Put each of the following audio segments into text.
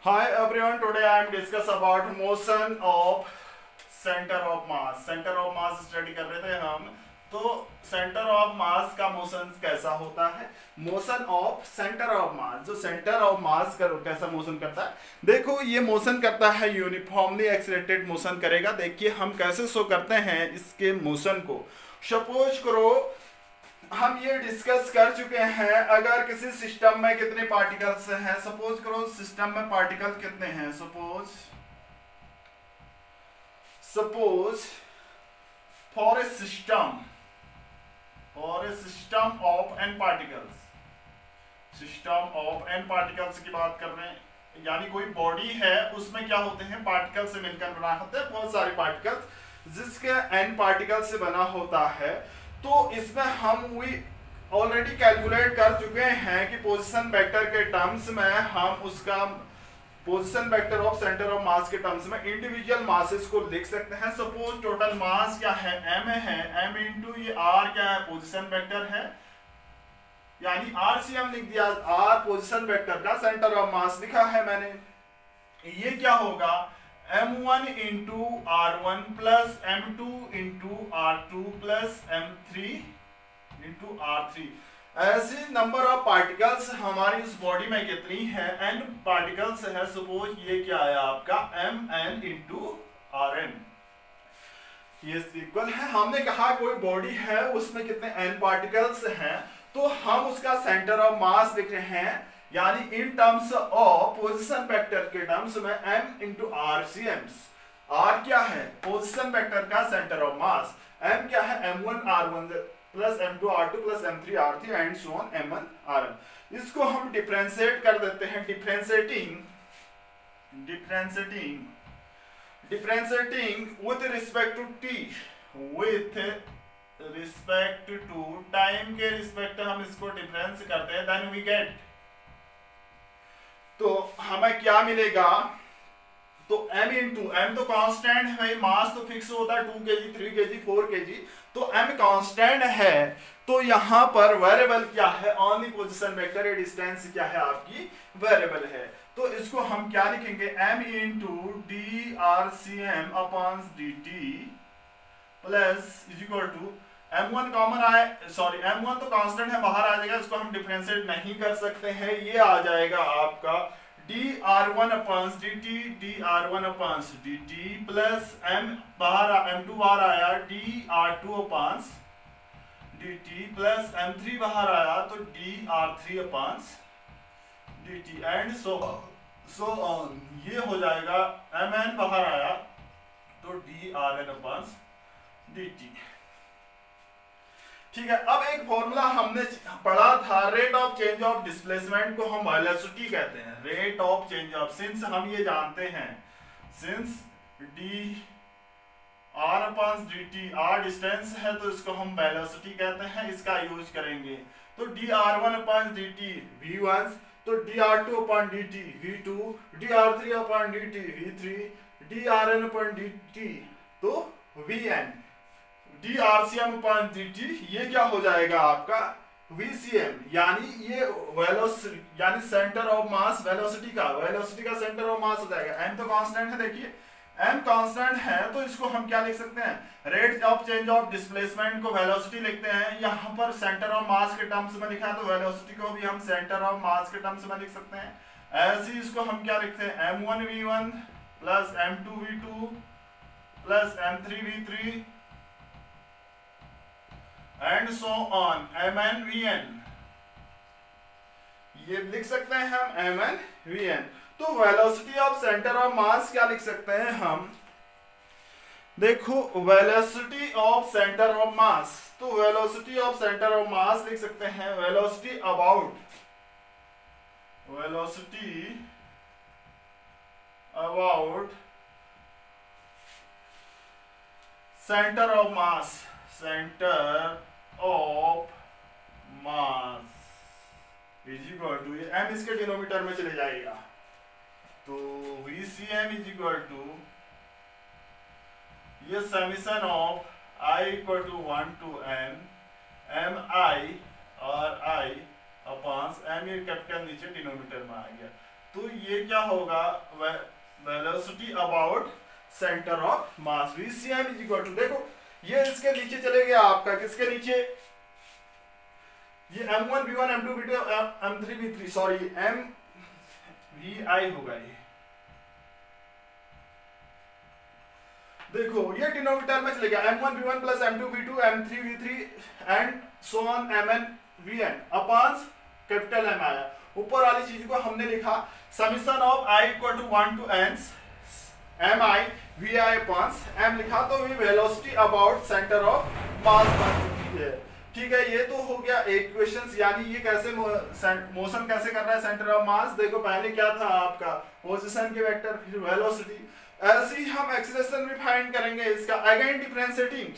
Hi everyone, today I am discuss about motion of center of mass. Center of mass study कर रहे थे हम। तो centre of मास का मोशन कैसा होता है, मोशन ऑफ सेंटर ऑफ मास, जो सेंटर ऑफ मास कैसा मोशन करता है। देखो ये मोशन करता है यूनिफॉर्मली एक्सीलरेटेड मोशन करेगा। देखिए हम कैसे शो करते हैं इसके मोशन को। सपोज करो हम ये डिस्कस कर चुके हैं, अगर किसी सिस्टम में कितने पार्टिकल्स हैं। सपोज करो सिस्टम में पार्टिकल कितने हैं। Suppose for a system of N particles, system of N particles की बात कर रहे हैं, यानी कोई बॉडी है उसमें क्या होते हैं, पार्टिकल से मिलकर बना होता है, बहुत सारे पार्टिकल्स जिसके एन पार्टिकल से बना होता है। तो इसमें हम ऑलरेडी कैलकुलेट कर चुके हैं कि पोजीशन वेक्टर के टर्म्स में हम उसका position vector of centre of मास के टर्म्स में इंडिविजुअल मासेस को लिख सकते हैं। सपोज टोटल मास क्या है, m है, m इंटू ये r क्या है, पोजीशन वेक्टर है, यानी RCM लिख दिया, r पोजीशन वेक्टर का सेंटर ऑफ मास लिखा है मैंने। ये क्या होगा, m1 into r1 plus m2 into r2 plus m3 into r3। ऐसे नंबर ऑफ पार्टिकल्स हमारी उस बॉडी में कितनी है, n पार्टिकल्स है। सपोज ये क्या है आपका mn इंटू rn, ये इक्वल है। हमने कहा कोई बॉडी है उसमें कितने n पार्टिकल्स हैं, तो हम उसका सेंटर ऑफ मास लिख रहे हैं, यानी in terms of position vector के टर्म्स में m इंटू RCM। r क्या है, पोजीशन वेक्टर का सेंटर ऑफ मास, m क्या है, m1 r1 plus m2 r2 plus m3 r3 and so on m1 rn। इसको हम डिफरेंशिएट कर देते हैं, differentiating with respect to t, with respect to time के रिस्पेक्ट हम इसको डिफरेंस करते हैं, देन वी गेट, तो हमें क्या मिलेगा, तो m इंटू m तो कांस्टेंट है, मास तो फिक्स होता है 2 kg 3 kg 4 kg, तो m कांस्टेंट है। तो यहां पर वेरिएबल क्या है, ओनली पोजीशन वेक्टर, ये डिस्टेंस क्या है आपकी वेरिएबल है। तो इसको हम क्या लिखेंगे, m into drcm upon dt plus is equal to m1 common आए, सॉरी m1 तो कांस्टेंट है, बाहर आ जाएगा, इसको हम डिफरेंशिएट नहीं कर सकते हैं, ये आ जाएगा आपका dr1 upon dt plus m बाहर m2 बाहर आया dr2 upon dt plus m3 बाहर आया तो dr3 upon dt and so on. ये हो जाएगा mn बाहर आया तो drn अपॉन dt। ठीक है, अब एक फॉर्मूला हमने पढ़ा था, rate of change of displacement को हम वेलोसिटी कहते हैं, rate of change of, since हम ये जानते हैं, since D R upon dt r distance है तो इसको हम वेलोसिटी कहते हैं, इसका यूज करेंगे। तो dr1 अपॉन dt v1, तो dr2 upon dt v2, dr3 upon dt v3, drn upon dt तो vn, drcm अपॉन dt ये क्या हो जाएगा आपका vcm, यानी ये वेलोसिटी, यानी सेंटर ऑफ मास, वेलोसिटी का सेंटर ऑफ मास हो जाएगा। m तो कांस्टेंट है, देखिए m कांस्टेंट है तो इसको हम क्या लिख सकते हैं, rate of change of displacement को वेलोसिटी लिखते हैं। यहाँ पर सेंटर ऑफ मास के टर्म्स में लिखा है तो वेलोसिटी को भी हम सेंटर ऑफ मास के टर्म्स में लिख सकते हैं। ऐसे ही इसको हम क्या लिखते हैं, m1 v1 plus m2 v2 plus m3 v3 and so on mn vn, ये लिख सकते हैं हम mn vn। तो velocity of centre of mass क्या लिख सकते हैं हम, देखो velocity of centre of mass, तो velocity of centre of mass लिख सकते हैं, velocity about centre of mass, is equal to, ये m इसके डिनोमिनेटर में चले जाएगा, तो vcm इज इक्वल टू ये summation of i equal to 1 to n mi और i अपॉन m, ये कैपिटल नीचे डिनोमिनेटर में आ गया, तो ये क्या होगा, velocity about centre of mass, VCM is equal to, देखो ये इसके नीचे चले गया आपका, किसके नीचे, ये M1 V1 M2 V2 M3 V3 sorry MVI होगा ये, देखो ये डिनोमिनेटर में चले गया M1 V1 plus M2 V2 M3 V3 and so on MN VN upon capital M आया। ऊपर वाली चीज को हमने लिखा summation of I equal to 1 to n MI VI upon M लिखा, तो ये velocity about centre of mass बन चुकी है। ठीक है, ये तो हो गया इक्वेशंस, यानी ये कैसे मोशन कैसे कर रहा है सेंटर ऑफ मास। देखो पहले क्या था आपका पोजीशन के वेक्टर, फिर वेलोसिटी, ऐसे ही हम एक्सेलरेशन भी फाइंड करेंगे इसका, अगेन डिफरेंशिएटिंग।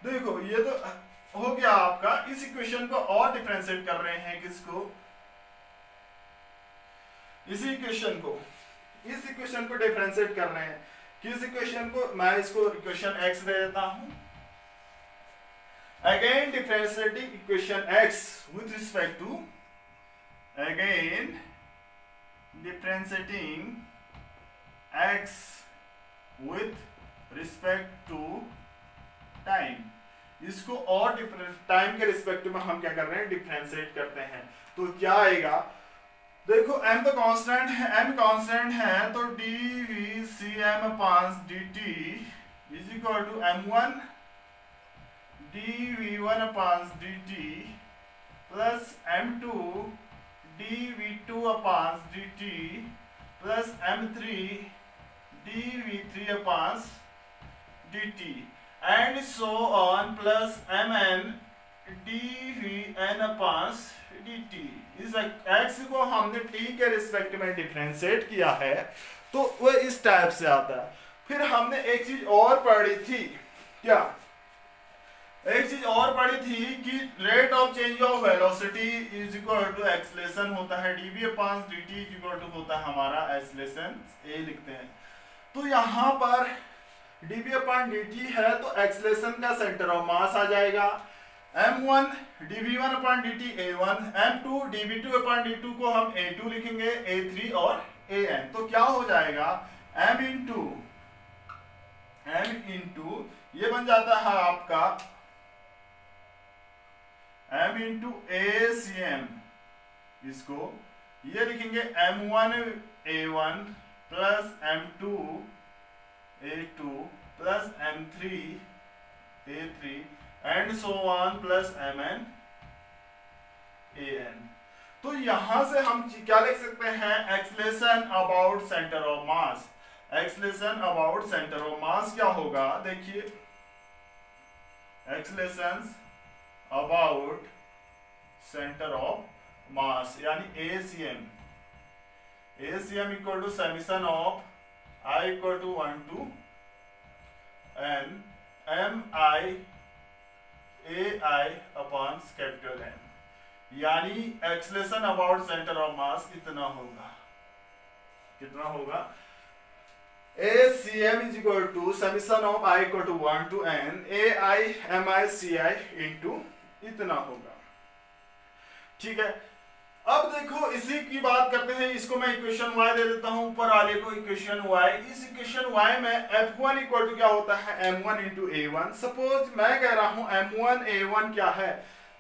देखो ये तो हो गया आपका, इस इक्वेशन को और डिफरेंशिएट कर रहे हैं, किसको, इसी इक्वेशन को, इस इक्वेशन को डिफरेंशिएट कर रहे हैं, किस इक्वेशन को, मैं इसको इक्वेशन x दे देता हूं, again differentiating equation x with respect to, again differentiating x with respect to time, इसको और टाइम के रिस्पेक्ट में हम क्या कर रहे हैं, डिफरेंशिएट करते हैं। तो क्या आएगा, देखो m तो कांस्टेंट है, m कांस्टेंट है, तो dVCM upon dt is equal to m1 dV1 upon dt plus m2 dV2 upon dt plus m3 dV3 upon dt and so on plus mn dvn upon dt। इस x को हमने t के respect में differentiate किया है, तो वो इस टाइप से आता है। फिर हमने एक चीज और पढ़ी थी, क्या, एक चीज और पढ़ी थी कि rate of change of velocity is equal to acceleration होता है, dv upon dt is equal to होता है हमारा एक्सेलरेशन a लिखते हैं। तो यहाँ पर dv अपॉन dt है, तो एक्सेलरेशन का सेंटर ऑफ मास आ जाएगा, m1 dv1 upon dt a1, m2 dv2 upon d2 को हम a2 लिखेंगे, a3 और an, तो क्या हो जाएगा m इंटू ये बन जाता है आपका m इंटू ACM, इसको ये लिखेंगे m1 a1 plus m2 a2 plus m3 a3 and so on plus mn an। तो यहां से हम क्या लिख सकते हैं, acceleration about centre of mass, acceleration about centre of mass क्या होगा, देखिए acceleration about centre of mass यानी ACM, ACM equal to summation of I equal to 1 to n MI AI upon capital M, यानी acceleration about centre of mass कितना होगा, कितना होगा, ACM is equal to summation of I equal to 1 to n AI MI CI into इतना होगा। ठीक है, अब देखो इसी की बात करते हैं, इसको मैं इक्वेशन y दे देता हूं, ऊपर वाले को इक्वेशन y। इस इक्वेशन y में F1 इक्वल टू क्या होता है, m1 इंटू a1। सपोज मैं कह रहा हूं m1 a1 क्या है,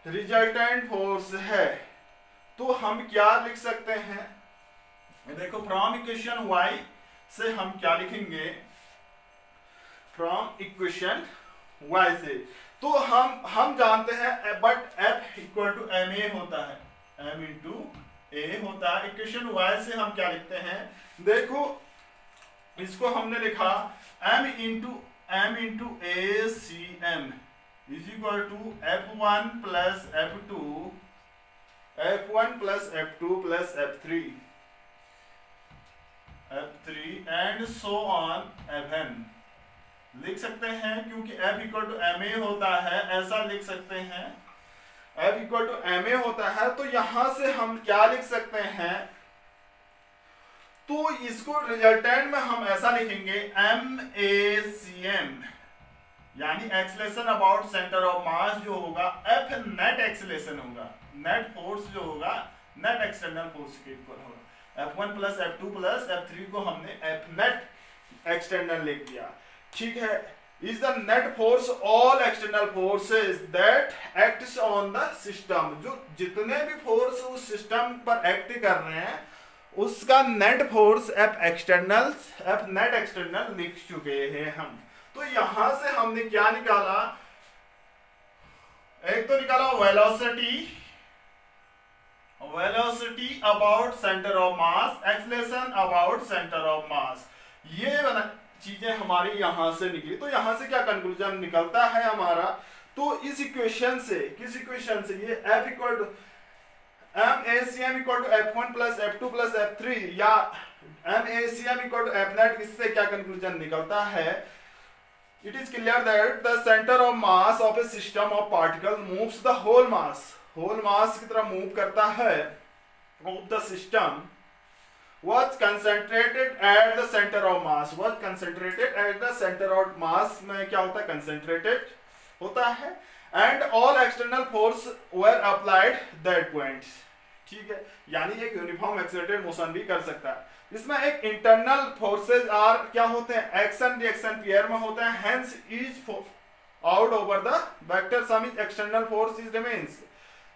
रिजल्टेंट फोर्स है, तो हम क्या लिख सकते हैं, देखो फ्रॉम इक्वेशन y से हम क्या लिखेंगे, फ्रॉम इक्वेशन y से, तो हम जानते हैं but F equal to ma होता है, m इंटू a होता है। इक्वेशन y से हम क्या लिखते हैं, देखो इसको हमने लिखा m into ACM is equal to F1 plus F2 plus F2 plus F3 and so on Fn लिख सकते हैं, क्योंकि F इक्वल टू ma होता है, ऐसा लिख सकते हैं, F इक्वल टू ma होता है, तो यहां से हम क्या लिख सकते हैं, तो इसको रिजल्टेंट में हम ऐसा लिखेंगे MACM, यानी एक्सेलरेशन अबाउट सेंटर ऑफ मास जो होगा F नेट एक्सेलरेशन होगा, नेट फोर्स जो होगा नेट एक्सटर्नल फोर्स के इक्वल होगा। F1 plus F2 plus F3 को हमने F नेट एक्सटर्नल लिख दिया। ठीक है, is the net force all external forces that acts on the system। जो जितने भी फोर्स उस सिस्टम पर एक्ट कर रहे हैं उसका net force F external, F net external लिख चुके हैं हम। तो यहां से हमने क्या निकाला, एक तो निकाला velocity about centre of mass, acceleration about centre of मास, ये चीजें हमारी यहां से निकली। तो यहां से क्या कंक्लूजन निकलता है हमारा, तो इस इक्वेशन से, किस इक्वेशन से, ये F equal to MACM equal to F1 plus F2 plus F3 या MACM equal to F net, इससे क्या कंक्लूजन निकलता है, it is clear that the center of mass of a system of particle moves the whole mass की तरह move करता है of the system was concentrated at the center of mass में क्या होता है, concentrated होता है, and all external force were applied that points। ठीक है, यानी एक यूनिफॉर्म एक्सेलरेटेड मोशन भी कर सकता है। इसमें एक इंटरनल फोर्सेज आर क्या होते हैं, एक्शन रिएक्शन पेयर में होते हैं, hence is out over the vector sum is external force is remains.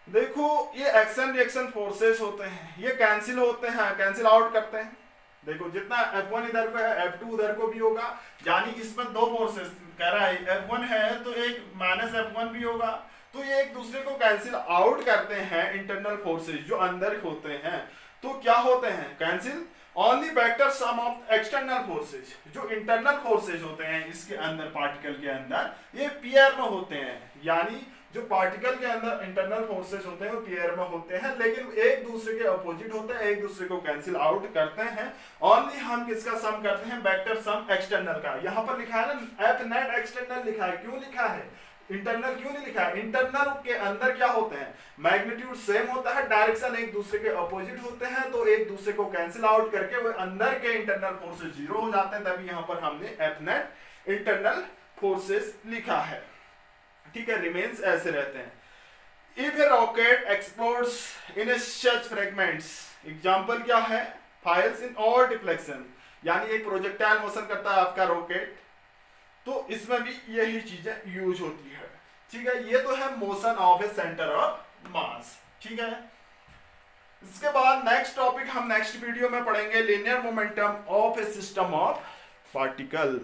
देखो ये एक्शन रिएक्शन फोर्सेस होते हैं, ये कैंसिल होते हैं, कैंसिल आउट करते हैं। देखो जितना F1 इधर पे है F2 उधर को भी होगा, यानी इसमें दो फोर्सेस कह रहा है, F1 है तो एक माइनस F1 भी होगा, तो ये एक दूसरे को कैंसिल आउट करते हैं इंटरनल फोर्सेस जो अंदर होते हैं। तो क्या होते हैं, cancel only vector sum of external forces. जो इंटरनल फोर्सेस होते हैं इसके अंदर, पार्टिकल के अंदर, ये पेयर में होते हैं, यानी जो पार्टिकल के अंदर इंटरनल फोर्सेस होते हैं वो पेयर में होते हैं, लेकिन एक दूसरे के अपोजिट होते हैं, एक दूसरे को कैंसिल आउट करते हैं। ओनली हम किसका सम करते हैं, वेक्टर सम एक्सटर्नल का। यहाँ पर लिखा है ना F नेट एक्सटर्नल लिखा है, क्यों लिखा है, इंटरनल क्यों नहीं लिखा है, इंटरनल के अंदर क्या होते हैं, मैग्नीट्यूड सेम होता है, डायरेक्शन एक दूसरे के अपोजिट होते हैं, तो एक दूसरे को कैंसिल आउट करके वो अंदर के इंटरनल फोर्सेस जीरो हो जाते हैं, तभी यहाँ पर हमने F नेट इंटरनल फोर्सेस लिखा है। ठीक है, रिमेन्स ऐसे रहते हैं। If A rocket explodes in such fragments, example क्या है, फायर्स इन ऑल डिफ्लेक्शन, यानी एक प्रोजेक्टाइल मोशन करता है आपका रॉकेट, तो इसमें भी यही चीजें यूज होती है। ठीक है, ये तो है motion of A centre of मास। ठीक है, इसके बाद नेक्स्ट टॉपिक हम नेक्स्ट वीडियो में पढ़ेंगे, linear momentum of A system of particle.